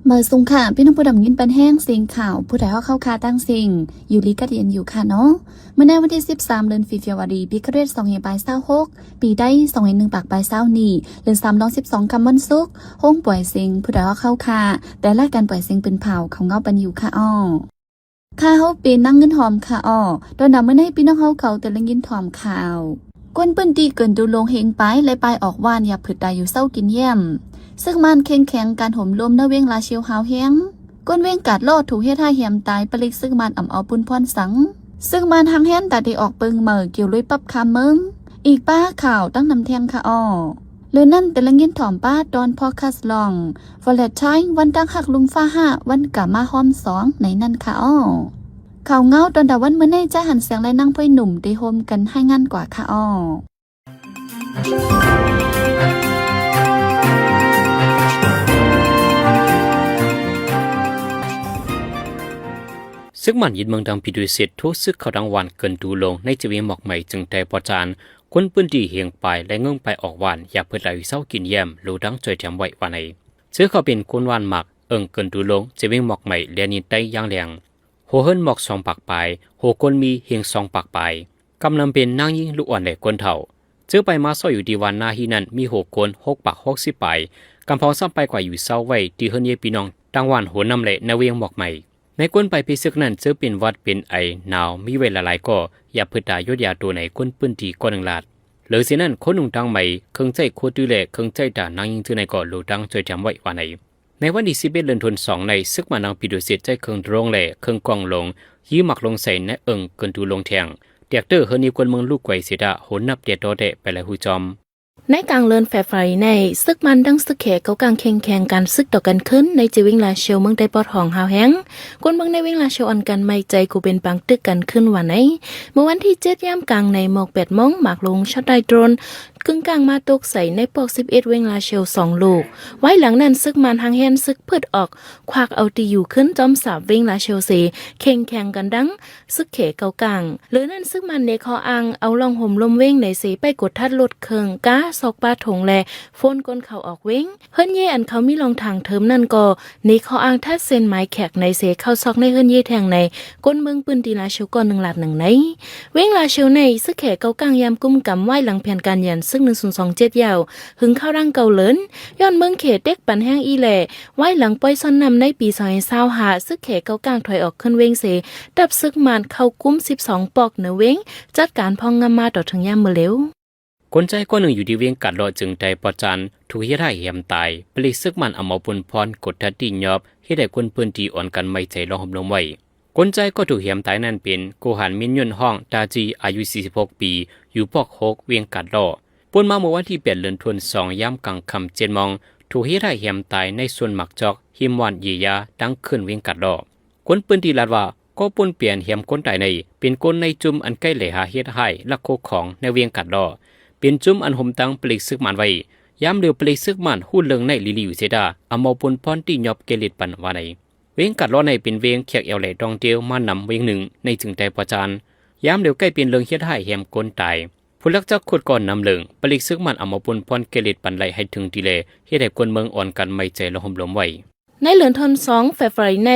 เมื่อสุงค่ะพี่น้องผู้ดำยินปันแห้งเสียงข่าวผู้ใดเข้าคาตั้งสิ่งอยู่ลีกัดเย็นอยู่ค่ะเนาะเมื่อในวันที่13เดือนฟีเฟวารีปีคริสต์2526ปีได้201ปากปลายเศร้านี่เดือน3 12กำวันศุกร์ห้องปล่อยเสียงผู้ใดเข้าคาแต่ละการปล่อยเสียงเป็นเผาของเงาปันอยู่ค่ะอ้อข้าเฮาเป็นนั่งเงินหอมค่ะอ้อโดนดำเมื่อในพี่น้องเฮาเขาแต่ละยินหอมข่าวก้นเปิ้นตีเกินดูลงเฮงไปและปลายออกว่านอย่าผึดได้อยู่เศร้ากินเยี่ยมซึ่งมันแข็งการห่มลมนาเวงลาเชียวหาวแห้งก้นเวงกัดลอดถูกเฮ็ดให้แหมตายปลิกซึ่งมันอ่ำเอาปุ้นพรสังซึ่งมันทางแห้นแต่ได้ออกเปิงเหม่อเกี่ยวลุยปับคำมึงอีกป้าข่าวตั้งนำแทงค่ะอ้อเลือนั่นแต่ละเงินถ่อมป้าตอนพอคัสลองวอลเลตไทน์วันตั้งหักลุมฟ้าห้าวันกะมาหอม2ในนั่นค่ะอ้อข่าวเงาตอนดาวันเมื่อในใจหันเสียงและนั่งพ่อยหนุ่มได้โฮมกันให้งั้นกว่าค่ะอ้อซึ่งมันยินเมืองดังพิดุสิตทุกซึกเขาดังวันเกินดูลงในจีวีหมอกใหม่จึงใจประจานคนปืนดีเฮียงไปและเงื่องไปออกวันอย่าเปิดไหลเศร้ากินแยมรูดังจอยแถมไว้วันไหนซึ่งเขาเป็นคนวันหมักเอิงเกินดูลงจีวีหมอกใหม่เรียนินได้ย่างแรงโหเฮิรนหมอก2 ปากปลายโหคนมีเฮียง2 ปากปลายกำลังเป็นนางยิ่งลูกอ่อนและคนเถ่าเจอไปมาซ่อยอยู่ดีวันนาฮีนั้นมี6 คน6 ปาก60ปลายกำพองซ้ำไปกว่าอยู่เศร้าไว้ที่เฮิรนเยปีน้องดังวันโหนำเละในเวียงหมอกใหม่ในก้นไปพิซึกนั้นเจอเป็นวัดเป็นไอหนาวมีเวลาหลายก็อย่าพืดตายดยาตัวไหนก้นปื้นทีก้อนหนึ่งลาดหรือเสียนั้นคนหนุ่งดังใหม่เครื่องใจโคตรดูแลเครื่องใจด่านางยิงที่ไหนก็รู้ดังจอยจำไว้ว่าไหนในวันที่11 เดือนธันวาคมในซึกมานางปิดุสิตใจเครื่องโรงแหล่เครื่องกองลงยี้หมักลงใส่ในเอิงเกินดูลงแทงเดียกเตอร์เฮนิกวนเมืองลูกไกวเสียดาโหนนับเดียดโดเดไปเลยหูจอมในกลางเลินแฟร์ไฟในซึกมันดังซึกแขกเขากลางแข่งการซึกต่อกันขึ้นในจีวิงลาเชลเมืองได้ปอดหองหาวแห้งกวนเมืองในวิงลาเชลอันกันไม่ใจกูเป็นปังตึกกันขึ้นวันไหนเมื่อวันที่7 ย่ำกลางในหมอก8 โมงหมากลงช็อตได้โดรนกึ่งกลางมาตกใส่ในปอก11 เวงลาเชล2 ลูกไว้หลังนั้นซึกมันทางแฮนซึกเพิดออกควักเอาตีอยู่ขึ้นจอมสาบเวงลาเชลเสแข่งกันดังซึกแขกเขากลางหรือนั่นซึกมันในคออังเอาลองห่มลมเวงในเสไปกดทัดลดเคิงก้าซอกปาถงแลโฟนก้นเขาออกเว้งเฮิรนเย่อันเขามีลองทางเทิมนั่นก็นี่เขาอ้างทัดเส้นไม้แขกในเสเข้าซอกในเฮิรนเย่แทงในก้นเมืองปืนตีลาเชลก่อน1 ลาด 1ในเว้งลาเชลในซึกแขกเกากลางยามกุมกำไหวหลังแผนการยันซึ่ง1027ยาวหึงเข้าร่างเกาเลินย้อนเมืองเขตเด็กปันแห้งอีแหล่ไหวหลังปล่อยซ่อนนำในปี2025ซึกแขกเกากลางถอยออกขึ้นเว้งเสดับซึกมันเข้ากุม12 ปอกเหนือเว้งจัดการพองงามมาต่อถึงยามมื้อเร็วคนใจก้อนหนึ่งอยู่ที่เวียงกัดรอจึงใจปอจันถูกเฮ็ดให้เหี่ยมตายปลิกซึกมันเอามาปนพรกดทัดตียอบเฮ็ดให้คนปืนตีอ่อนกันไม่ใจลองห่มลงไว้คนใจก็ถูกเหี่ยมตายนั่นเป็นโกหันมินยนห้องตาจีอายุ46 ปีอยู่ปอก6เวียงกัดรอปนมาเมื่อวันที่8 เดือนธันวาคมย่ำกลางค่ำ7 โมงถูกเฮ็ดให้เหี่ยมตายในส่วนหมักจอกหิมวันเยียาดังขึ้นเวียงกัดรอคนปืนตีลาดว่าก็ปนเปลี่ยนเหี่ยมคนตายในเป็นคนในจุ่มอันใกล้แหล่หาเฮ็ดให้ลักโคของในเวียงกัดรอเป็นจุ่มอันห่มตังปลิกซึกมันไว้ย้ำเร็วปลิกซึกมันหู้เลิงในลิลิวเสดาอมอปนพรที่ยอบเกลิดปันว่าในเวียงกัดล้อในเป็นเวียงเขียกเอวไหลดองเดียวมานำเวียงหนึ่งในจึงใจประจานย้ำเร็วใกล้เป็นเลิงเฮ็ดให้แหมก้นตายผู้ลักจักขุดก่อนนำเลิงปลิกซึกมันอมอปนพรเกลิดปันไหลให้ถึงทีเลเฮ็ดให้คนเมืองอ่อนกันไม่ใจละห่มล้มไว้ในเหลือนทน2 แฟร์ไฟใน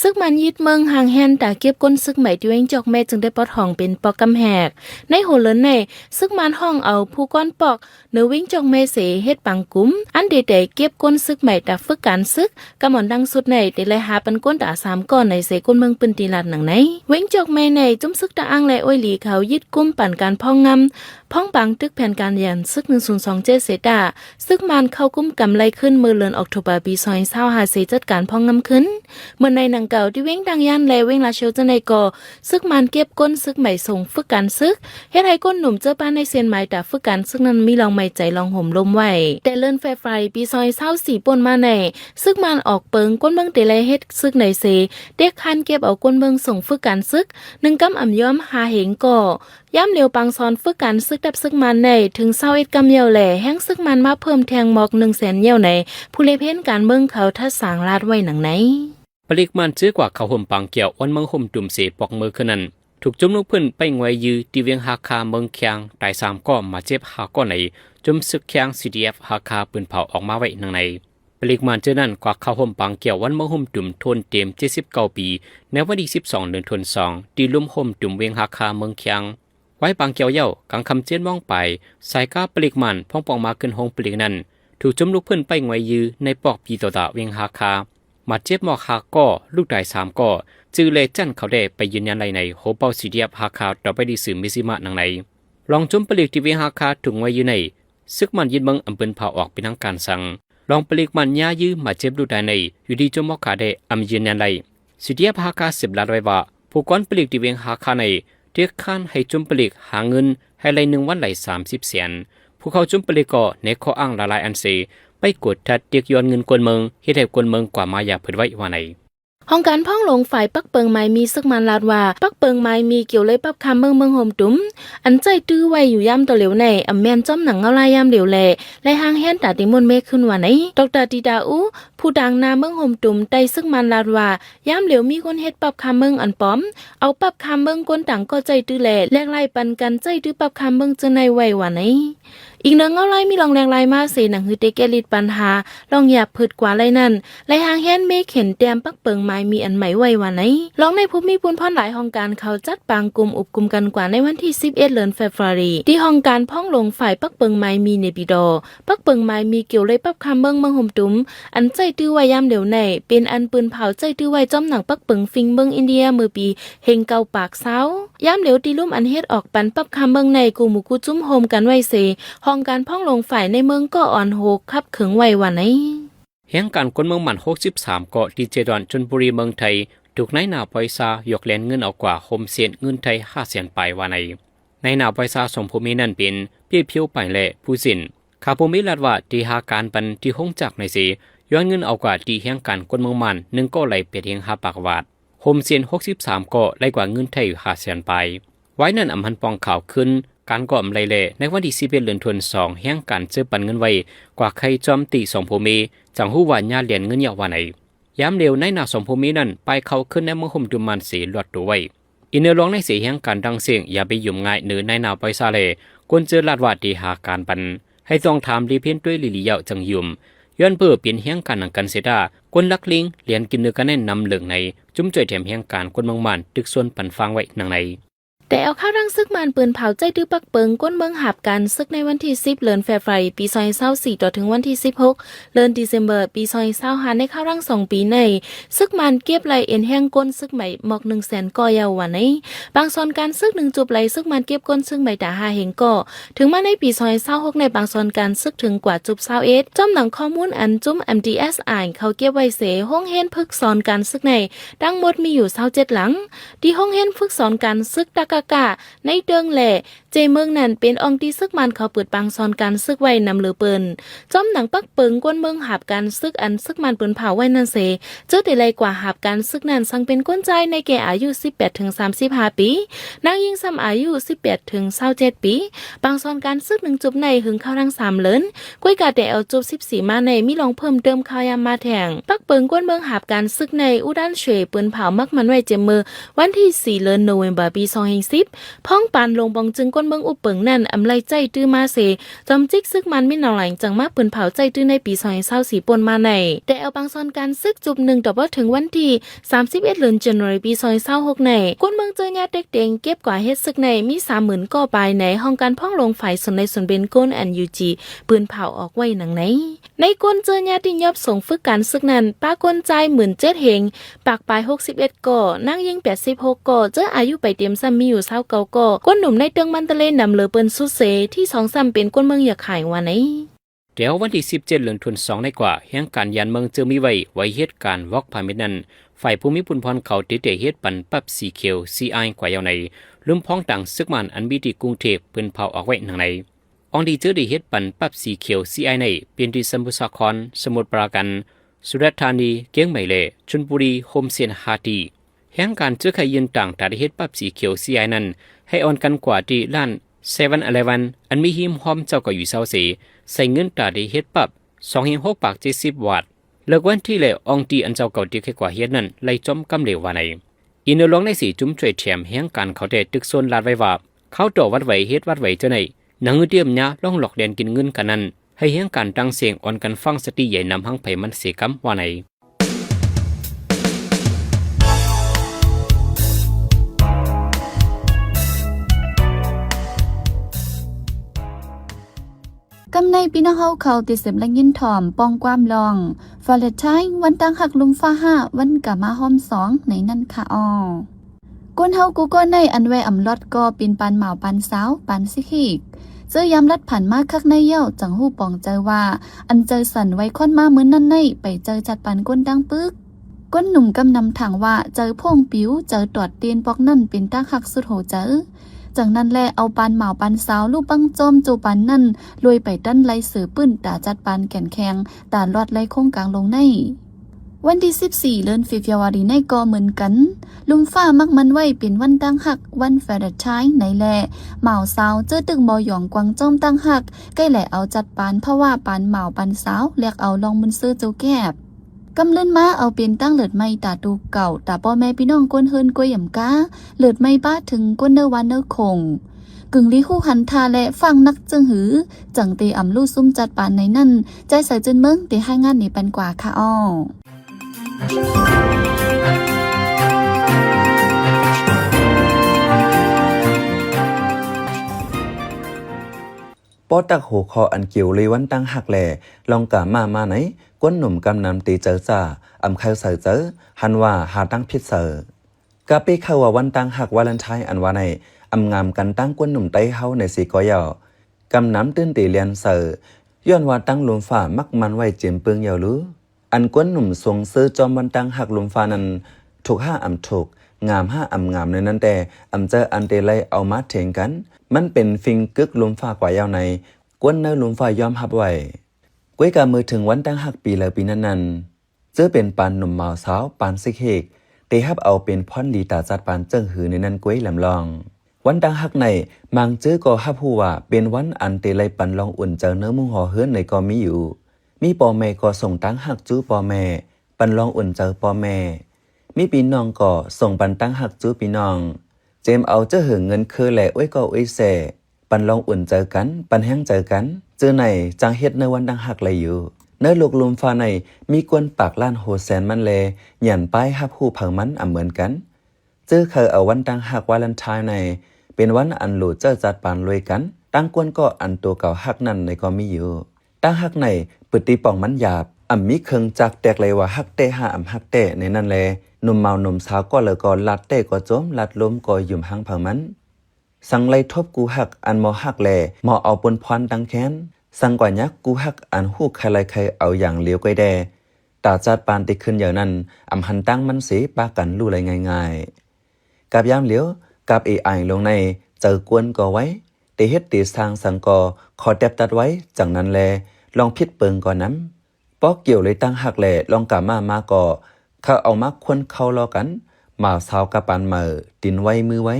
ซึกมันยึดเมืองห่างแฮนแต่เก็บก้นซึกใหม่ที่เว้งจอกแม่จึงได้ปอดห้องเป็นปอกกำแหกในโหเลินในซึกมันห้องเอาผู้ก้อนปอกเนื้อวิ่งจอกแม่เสเฮ็ดปังกุ้มอันเดเเก็บก้นซึกใหม่แต่ฝึกการซึกกำหมอนดังสุดในเดเลยหาปันก้นตา3 ก้อนในเสก้นเมืองปืนตีลาดหนังในเว้งจอกแม่ในจุ้มซึกตาอังและอ้อยหลีเขายึดกุ้มปั่นการพ่องงำพ่องปังตึกแผนการยันซึก1027เสดาซึกมันเข้ากุ้มกำไลขึ้นมือเลินออกตุบาปี2025เสจัดการพ่องงำขึ้นเมื่อในหนังเก่าที่เว้งดังยันและเว้งลาเชลจะในก่อซึกมันเก็บก้นซึกใหม่ส่งฝึกการซึกเฮ็ดให้ก้นหนุ่มเจอป้านในเซียนไม้แต่ฝึกการซึกนั้นมีลองไม่ใจลองห่มลมไว้แต่เลินแฟร์ไฟปี2024ป่นมาในซึกมันออกเปิงก้นเมืองเตไลเฮ็ดซึกในเสเด็กคันเก็บเอาก้นเมืองส่งฝึกการซึก1 กำอ่ำย้อมหาเหงก่อย่ำเร็วปังซอนฝึกการซึกดับซึกมันในถึง21 กำเหี่ยวแหล่แห้งซึกมันมาเพิ่มแทงหมอก100,000เหี่ยวในผู้เลเพนการเมืองเขาทัดสางลาดไว้หนังไหนปลิกมันซื้อกว่าเขาห่มปังเกี่ยวอ้อนเมืองห่มตุ่มเสปอกมือขึ้นนั้นถูกจุ่มลูกพื้นไปงวยยือที่เวียงฮาคาเมืองเคียงตาย3 ก้อมาเจ็บ5 ก้อนในจุ่มซึกเคียง CDF ฮาคาปืนเผาออกมาไว้หนังในป ปลิกมันเจอนั่นกว่าเข้าห่มปังเกี่ยววันมะห่มตุ่มทนเต็ม79 ปีในวันที่12 เดือนธันวาคมตีลุ่มห่มตุ่มเวียงหาคาเมืองเคียงไว้ปังเกี่ยวเย้ากังคำเจียนมองไปสายก้าปลิกมันพ่องปองมาขึ้นห้องปลิกนั้นถูกจมลุกเพื่อนไปงวยยือในปอกปีต่อตาเวียงหาคามาเจ็บหมอกหาก้อลูกได้3ก้อจือเลยจันเขาได้ไปยืนยันไรในโหเป้าสีเดียบหาคาต่อไปดีสื่อมิสิมาหนังไหนลองจมปลิกที่เวียงหาคาถูกงวยยือในซึกมันยินเมืองอำเภอเผาออกเป็นทางการสั่งลองปลิกมันย่ายื้อมาเจ็บดูได้ในอยู่ดีจมมอกขาได้อำยืนยันไรสุดียบหาคา10 ล้านไว้ว่าผู้ก้อนปลิกที่เวียงหาคาในเรียกข้านให้จมปลิกหาเงินให้ไร1 วันไหล30 แสนผู้เขาจมปลิกก็ในข้ออ้างละลายอันเซไปกดทัดเรียกย้อนเงินกวนเมืองเฮ็ดให้กวนเมืองกว่ามายาเพิ่นไว้ว่าไหนห้องการพ่องลงฝ่ายปักเปิงไม้มีซึกมันลาดว่าปักเปิงไม้มีเกี่ยวเลยปับคำเมืองโฮมตุ้มอันใจตื้อไว้อยู่ย่ำตัวเหลวในอำแมนจ้อมหนังเงาลายย่ำเหลวแหล่และหางแฮนตาติมนเมฆขึ้นว่าไหนดร.ติดาอูผู้ดังนาเมืองโฮมตุ้มไต้ซึกมันลาดว่าย่ำเหลวมีคนเฮ็ดปับคำเมืองอันป้อมเอาปับคำเมืองกวนต่างก็ใจตื้อแหล่แลกไล่ปันกันใจตื้อปับคำเมืองจะในไว้ว่าไหนอีกเนืองเงาไล่มีลองแรงไล่มาเสหนังฮือเตเกลิดปัญหาลองหยาบพืดกว่าไล่นั่นไล่หางแฮนเมฆเห็นแต้มปักเปิงไม้มีอันไหมไว้ว่าไหนลองในภูมิปุนพ่อนหลายห้องการเขาจัดปางกลุ่มอุบกลุ่มกันกว่าในวันที่11 เดือนเฟบรุรีที่ห้องการพ่องลงฝ่ายปักเปิงไม้มีในปีดอปักเปิงไม้มีเกี่ยวเลยปับคำเมืองห่มตุ้มอันใจตื้อไว้ย่ำเดี๋ยวในเป็นอันปืนเผาใจตื้อไว้จ้อมหนังปักเปิงฟิงเมืองอินเดียมือปีเฮงเกาปากเซ้าย่ำเดี๋ยวตีลุ่มอันเฮ็ดออกปันปับคำเมืองในกูหมู่กูจุ้มโฮมกันไว้เสห้องการพ่องลงฝ่ายในเมืองก็อ่อนโหกคับเขิงไว้ว่าไหนแห่งการคนเมืองมัน63 เกาะที่เจดอนชลบุรีเมืองไทยถูกนายหนาปอยซายกแลนเงินเอากว่าโฮมเสียนเงินไทย5 แสนไปว่าในนายหนาปอยซาสมภูมินั่นเป็นเปี้ยเพียวไปและผู้สินข้าภูมิลาดว่าที่หาการปันที่ห้องจักในสีย้อนเงินเอากว่าที่แห่งการคนเมืองมัน1ก็ไหลเป็ดเฮง5 ปากวาดโฮมเสียน63 เกาะไหลกว่าเงินไทย5 แสนไปไว้นั่นอำพันปองข่าวขึ้นการก่อมไรเล่ในวันที่11 เดือนธันวาคมแห่งการซื้อปันเงินไว้กว่าใครจอมตีสองภูมิจังหู้ว่าญาเหรียญเงินยาวว่าไหนย้ำเร็วในหน้าสองภูมินั้นไปเข้าขึ้นในเมืองห่มดุมันสีหลอดตัวไว้อินเนอร์ร้องในเสียงแห่งการดังเสียงอย่าไปยุ่มง่ายเนื้อในหน้าไปซาเลควรเจอลาดว่าดีหาการปันให้ต้องถามรีเพียนด้วยลิลิเยาจังยุ่มย้อนเพื่อเปลี่ยนแห่งการหนังกันเสดาคนลักลิงเหรียญกินเนื้อกันแน่นนำเหลืองในจุ้มจ่อยแถมแห่งการคนเมืองมันตึกส่วนปันฟังไว้หนังในแต่เอาข้าวรังซึกมันปืนเผาใจดื้อปักเปิงก้นเมืองหับกันซึกในวันที่10 เดือนเฟบรุรีปี2024ต่อถึงวันที่16 เดือนธันวาคมปี2025ในข้าวรัง2 ปีในซึกมันเก็บไหลเอ็นแห้งก้นซึกใหม่หมอก1 แสนก่อยาววันในบางส่วนการซึก1 จุบไหลซึกมันเก็บก้นซึกใหม่แต่5 เฮงก่อถึงมาในปี2026ในบางส่วนการซึกถึงกว่าจุบ21จ้อมหนังข้อมูลอันจุ้ม MDS อ่านเขาเก็บไว้เสห้องเฮนฝึกสอนการซึกในดังหมดมีอยู่27 หลังที่ห้องเฮนฝึกสอนการซึกกะในเดิงแหล่เจเมืองนั้นเป็นองค์ที่ซึกมันเขาเปิดปางซอนการซึกไว้นำเหลือเปินจ้อมหนังปักเปิงก้นเมืองหาบการซึกอันซึกมันเปินเผาไว้นั่นเสเจอได้ไรกว่าหาบการซึกนั้นสังเป็นก้นใจในแก่อายุ18 ถึง 35 ปีนางยิงซ้ำอายุ18 ถึง 27 ปีปางซอนการซึก1 จุบในหึงเข้าทั้ง3 เลินก้วยกาแต่เอาจุบ14 มาในมีลองเพิ่มเติมข้าวยามมาแทงปักเปิงก้นเมืองหาบการซึกในอุดันเฉยเปินเผามักมันไว้เจมเมอวันที่4 เดือนโนเวมเบอร์ปี2010พ้องปานลงบองจึงก้นเมืองอุปเปิงนั่นอำไลใจตื้อมาเสจอมจิกซึกมันไม่นอนหลังจังมาปืนเผาใจตื้อในปี2024ปนมาในแต่เอาบางซอนการซึกจุบ1ต่อว่าถึงวันที่31 เดือนธันวาคมปี2026ในก้นเมืองเจอญาติเด็กๆเก็บกว่าเฮ็ดซึกในมี 30,000 ก่อปลายในห้องการพ้องลงฝ่ายสนในส่วนเป็นก้นNUGปืนเผาออกไว้หนังไหนในก้นเจอญาติยอบส่งฝึกการซึกนั้นป้าก้นใจ17,000 เฮงปากปลาย61 ก่อนั่งยิง86 ก่อเจออายุไปเตรียมซ้ำมีอยู่29 ก่อก้นหนุ่มในเตืองมันตะเลนำเหลือเปิ้นสุดเสที่2-3เป็นก้นเมืองอยากขายว่าไหนเดี๋ยววันที่17 เดือนธันวาคมในกว่าแห่งการยันเมืองเจอมีไว้เหตุการณ์วอกพามินั้นฝ่ายภูมิพลพรเขาติดเฮ็ดปันปับสีเขียว CI กว่ายาวในลืมพ้องต่างซึกมันอันมีที่กรุงเทพเปิ้นเผาออกไว้หนังในองดีเจอได้เฮ็ดปันปับสีเขียว CI ในเป็นที่สมุทรสาครสมุทรปราการสุราษฎร์ธานีเกียงใหม่เลชลบุรีโฮมเซียนฮาตีแห่งการเจอใครยืนต่างแต่ได้เฮ็ดปับสีเขียว CI นั้นให้ออนกันกว่าที่ร้าน7-Eleven อันมีหิมหอมเจ้าก็อยู่เซาเสใส่เงินตาได้เฮ็ดปับ2.6 ปาก70 วาทเลิกวันที่แล้วองตีอันเจ้าเก่าที่แค่กว่าเฮ็ดนั้นไล่จอมกำเหลวว่าในอินเนอร์ลองในสีจุ้มช่วยแถมแห่งการเขาได้ตึกโซนลาดไว้ว่าเขาต่อวัดไว้เฮ็ดวัดไว้เจ้าไหนหนังเตรียมยาล่องหลอกแดนกินเงินกันนั้น ให้เฮียงการดังเสียงอ่อนกันฟังสติใหญ่นำหังไผมันเสียกำว่าไหนกำในพี่น้องเฮาเขาติดเสมและยินถ่อมปองความลองฟาเลนไทน์วันตั้งหักลุมฟ้าห้าวันกะมาห้อมสองในนั่นค่ะอ้อก้นเฮากูก็ในอันแวอำลอดก็เป็นปานเหมาปานสาวปานสิขีกเจอยามรัดผ่านมาคักในเย้าจังหู้ปองเจอว่าอันเจอสันไว้ค่อนมาเหมือนนั่นในไปเจอจัดปานก้นดังปึกก้นหนุ่มกำนำถังว่าเจอพ่งปิ๋วเจอตรวจเตียนปอกนั่นเป็นตั้งหักสุดโหเจอจากนั้นแลเอาปานเหมาปานสาวลูกบังจอมโจปานนั่นลอยไปดันไล่สือปื้นตาจัดปานแก่นแข็งตาลอดไล่โค้งกลางลงในวันที่14เดือนฟิฟวารีในก็เหมือนกันลุมฟ้ามักมันไว้เป็นวันตั้งหักวันแฟร์ไทน์ในแลเหมาสาวเจอตึงบอหยองกวางจอมตั้งหักใกล้แหล่เอาจัดปานเพราะว่าปานเหมาปานสาวเรียกเอาลองมุนซื้อเจ้าแก็บกำเลื่อนมาเอาเป็นตั้งเลิดไม่ตาดูเก่าตาพ่อแม่พี่น้องก้นเฮินก้วยหย่ำก้าเลิดไม่บ้าถึงก้นเนวันเนคงกึ่งลีคู่หันทาและฟังนักจึงหือจังเตอำลู่ซุ่มจัดปานในนั่นใจใส่จนเมืองเตให้งานนี่ปันกว่าค่ะอ้อปอตักหัวคออันเกี่ยวเลยวันตั้งหักแหล่ลองกะมาไหนก้นหนุ่มกำนำตีเจอจ่าอำเข้าเสือเจอหันว่าหาตั้งพิษเสือกะปีเข้าว่าวันตั้งหักวาเลนไทน์อันว่าในอำงามกันตั้งก้นหนุ่มไต้เฮาในสีก้อยกำน้ำตื้นตีเลียนเสือย้อนว่าตั้งลมฝ่ามักมันไว้เจียมเปิงยาวรู้อันก้นหนุ่มทรงซื้อจอมวันตั้งหักลมฟ้านั้นถูกห้าอำถูกงามห้าอำงามในนั้นแต่อำเจออันเตไลเอามาเถียงกันมันเป็นฟิงกึกลมฟ้ากว่ายาวในกวนเนอลมฟ้ายอมหับไว้ก้วยกามือถึงวันตั้งหักปีแล้วปีนั้นเจอเป็นปานหนุ่มเมาสาวปานสิเฮกเตฮับเอาเป็นพรลีตาจัดปานเจิ้งหือในนั้นก้วยลำลองวันตั้งหักในมังเจอก็ฮับฮู้ว่าเป็นวันอันเตไลปันลองอุ่นเจอเนื้อมุงห่อเฮือนในก็มีอยู่มีปอแม่ก็ส่งตั้งหักจู้ปอแม่ปันลองอุ่นเจอปอแม่มีปีน้องก็ส่งปันตั้งหักจู้ปีน้องเจมเอาเจ้าเหิงเงินคือแหล่อ้วยก็อ้วยแส่ปันลองอุ่นเจอกันปันแห้งเจอกันเจอไหนจังเฮ็ดในวันดังหักเลยอยู่เนื้อลูกลมฟ้าในมีกวนปากล้านโหแสนมันแลหยันป้ายฮับหูเผามันเหมือนกันเจอเคยเอาวันดังหักวาเลนไทน์ในเป็นวันอันหลูเจอจัดปานรวยกันตั้งกวนก็อันตัวเก่าหักนั่นในก็มีอยู่ตั้งหักในปึติป่องมันหยาบมีเคิงจักแตกเลยว่าหักเตหาหักเตในนั่นแลหนุ่มเมาหนุ่มสาวก็เลยก็ลัดเตก็โจมลัดล้มก็ยุ่มหังเผามันสังไลทบกูหักอันมอหักแลมอเอาปนพรดังแค้นสังกว่ายักกูหักอันหู้ใครไรใครเอาอย่างเลี้ยวก้อยแดตาจัดปานติขึ้นอย่างนั้นหันตั้งมันสีปากันลู่ไรง่ายๆกับยามเหลียวกับเอไอลงในเจอกวนก็ไว้เตเฮ็ดตีสร้างสังกอขอแตบตัดไว้จังนั้นแลลองพิดเปิงก่อนน้ำปอกเกี่ยวเลยตั้งหักแลลองกะมาก่อเขาเอามาควนเข้ารอกันมาสาวกับปานมือดินไว้มือไว้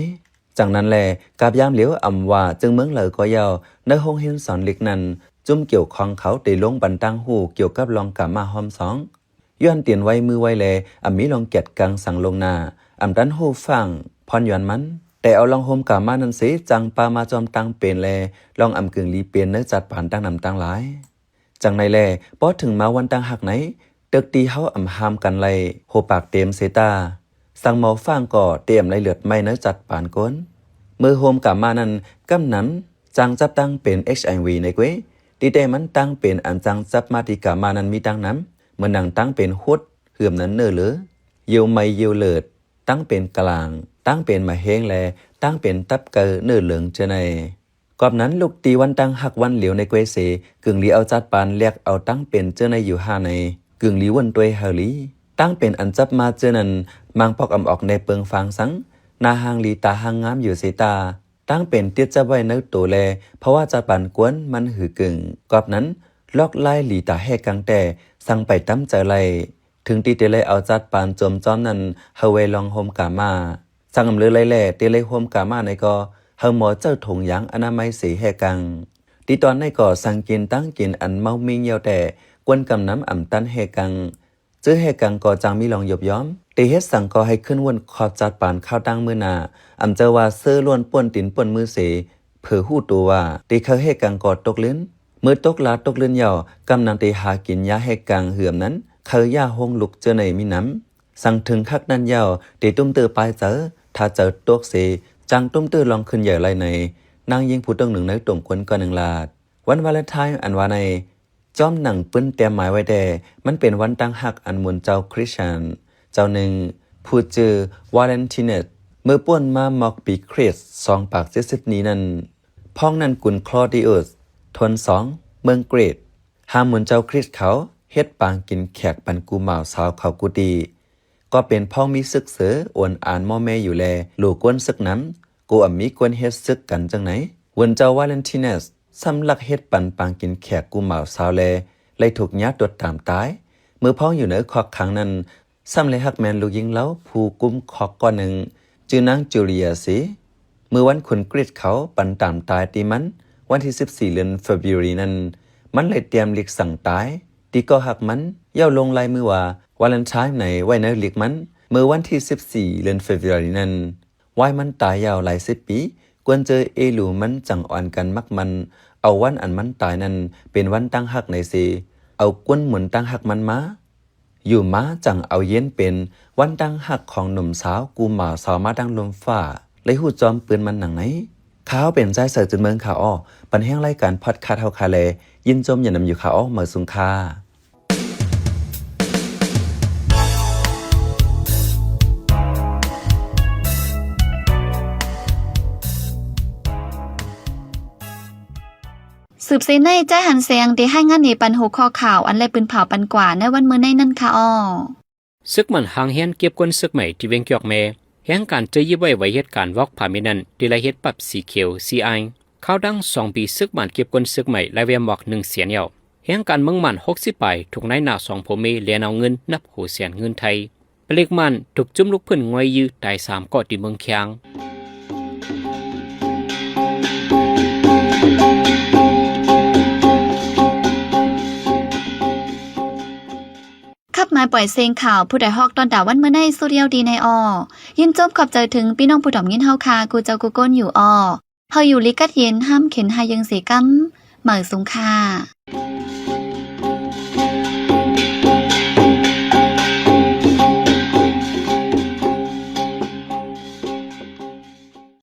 จังนั้นแลกับยามเหลียวว่าจึงเมืองเหลอก็ยาวในห้องเฮียนสอนเล็กนั้นจุ่มเกี่ยวของเขาได้ลงบันตั้งหูเกี่ยวกับลองกะมาหอมสองย้อนเตียนไว้มือไว้แลมีลองเกียดกังสั่งลงหน้าดันหูฟังพรย้อนมันแต่เอาลองโฮมกะมานั้นสิจังปามาจอมตังเป็นแลลองกึ่งลีเป็นเนื้อจัดผ่านตั้งนำตั้งหลายจังในแลพอถึงมาวันตั้งหักไหนตึกตีเฮาหามกันไลโหปากเต็มเสตาสั่งหมอฟังก่อเตรียมไลเลือดไม่เนื้อจัดผ่านก้นมือโฮมกะมานั้นกำนั้นจังจับตั้งเป็น HIV ในเว้ตีแต่มันตั้งเป็นอันจังจับมาติกะมานั้นมีตั้งน้ำเหมือนดังตั้งเป็นฮุดเหื่อมนั้นเนื้อเหลือเยียวไม่เยียวเลิดตั้งเป็นกลางตั้งเป็นมาเฮงแลตั้งเป็นตับเกอเนื้อเหลืองเจในกอบนั้นลูกตีวันตั้งหักวันเหลียวในเกวเสกึ่งลีเอาจัดปานเรียกเอาตั้งเป็นเจในอยู่ห้าในกึ่งลีวันตัวเฮลีตั้งเป็นอันจับมาเจนั้นมังพอกออกในเปิงฟางสังนาหางลีตาหางงามอยู่เสตาตั้งเป็นเตี้ยจะไว้เนื้อตัวแลเพราะว่าจัดปานกวนมันหือกึ่งกอบนั้นลอกไล่ลีตาแหกกังแต่สั่งไปตั้มใจไลถึงตีเตเลยเอาจัดปานจมจอมนั้นเฮเวลองโฮมกามาสั่งอำเลือไล่แหล่เตเลยโฮมกามาในก็เฮาหมอเจ้าถงยางอนามัยสีแหกังตีตอนในก็สั่งกินตั้งกินอันเมามิงเยาวแต่กวนกำน้ำตันแหกังจื้อแหกังก็จังมีลองหยบย้อมตีเฮ็ดสั่งก็ให้ขึ้นวนขอบจัดปานข้าวตั้งมือนาเจอว่าเสื้อล้วนป่วนตินป่วนมือเสเผื่อหู้ตัวว่าตีเขาแหกังก็ตกลิ้น เมื่อตกลาตกเลื่อนยาวกำนังตีหากินยาให้กลางเหือมนั้นเคยย่าหงลุกเจอในมีน้ำสั่งถึงคักนั้นยาวตีตุ้มเตือปลายเจอถ้าเจอตกเสจังตุ้มเตือลองขึ้นใหญ่ไรในนางยิงผู้ต้องหนึ่งในตุ่มควนก่อนหนึ่งลาดวันวาเลนไทน์อันว่าในจอมหนังปื้นเตรียมหมายไว้แด่มันเป็นวันตั้งหักอันมวลเจ้าคริสเตียนเจ้าหนึ่งผู้จือวาเลนติเนตเมื่อป้วนมามอกปีคริส2 นี้นั้นพ้องนั้นกุนคลอดิอุสทน2เมืองเกรดหาหมุนเจ้าคริสเขาเฮ็ดปางกินแขกปันกูเหมาสาวเขากูดีก็เป็นพ้องมีซึกเสืออวนอ่านม่อแม่อยู่แลลูกกวนซึกน้ำกูมีกวนเฮ็ดซึกกันจังไหนวันเจ้าวาเลนติเนสสำลักเฮ็ดปันปางกินแขกกูเหมาสาวแลเลยถูกญาติตดตามตายเมื่อพ้องอยู่เหนือขอกขังนั้นซ้ำเลยฮักแมนลูกยิงเล้าผู้กุมขอกก้อนหนึ่งจือนางจูเลียสิเมื่อวันคุณกรีดเขาปันตามตายตีมันวันที่14เดือนเฟบรุรีนั้นมันเลยเตรียมเลีกสั่งตายตีก็หักมันเย่าลงลายมือว่าวาเลนไทน์ไหนไว้ในเลีกมันเมื่อวันที่14เดือนเฟบรุรีนั้นไว้มันตายยาวหลาย10 ปีกวนเจอเอลูมันจังอ่อนกันมักมันเอาวันอันมันตายนั้นเป็นวันตั้งหักในสิเอากวนหมุนตั้งหักมันมาอยู่ม้าจังเอาเย็นเป็นวันตั้งหักของหนุ่มสาวกูหมาสาวมาดังลมฟ้าเลยหูจอมปืนมันหนังไหนข้าวเป็นใจเสิร์จนเมืองข่าวอ้อปันแห้งรายการพอดคาสต์เฮาคาเลยินจมอย่านำอยู่ข่าวอ้อเมื่อสุงคาสืบเสในใจหันเสียงที่ให้งานในปันหัวข้อข่าวอันไรปืนเผาปันกว่าในวันมื้อในนั่นค่ะอ้อซึกมันหางเฮียนเก็บก้นซึกใหม่ที่เวียงเกียกเมแห่งการเจอยี่ไว้ไว้เหตุการณ์วอกพามินันดีไลเฮ็ดปรับสีเขียวซีไอข้าวดัง2 ปีซึกมันเก็บก้นซึกใหม่และเวียมบอก1 เสียนเหี่ยวแห่งการเมืองมัน60 ไปถูกนายหน้า2 ผมเมเลียนเอาเงินนับหูแสนเงินไทยเปลิกมันถูกจุ่มลูกเพิ่นงวยยื้อตาย3 ก่อที่เมืองเคียงขับมาปล่อยเสียงข่าวผู้ใดฮอกตอนด่าวันเมื่อในสุเรียวดีในอยินจบขอบใจถึงพี่น้องผู้ถ่อมยินเฮาคากูเจ้ากูก้นอยู่เฮาอยู่ลิกัดเย็นห้ามเข็นหายังเสกำเหมือสุงคา